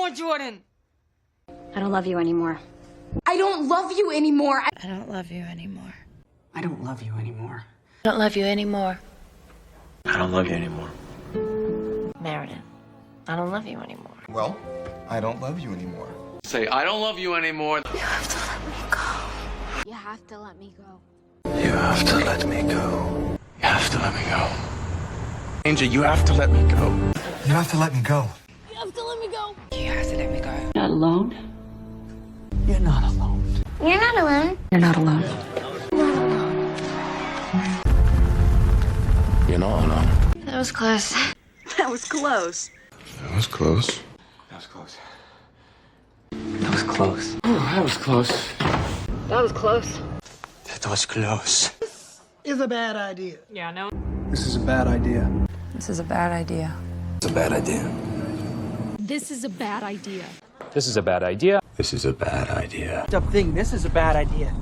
anymore, Jordan. I don't love you anymore. I don't love you anymore. I don't love you anymore. I don't love you anymore. I don't love you anymore. I don't love you anymore. Meredith, I don't love you anymore. Well, I don't love you anymore. Say, I don't love you anymore. You have to let me go. You have to let me go. You have to let me go. You have to let me go. Angel, you have to let me go. You have to let me go. You have to let me go. You have to let me go. Not alone? You're not alone. You're not alone. You're not alone. You're not alone. That was close. That was close. That was close. That was close. That was close. Oh, that was close. That was close. That was close. Is a bad idea. Yeah, no. This is a bad idea. This is a bad idea. It's a bad idea. This is a bad idea. This is a bad idea. This is a bad idea. Stop thinking this is a bad idea.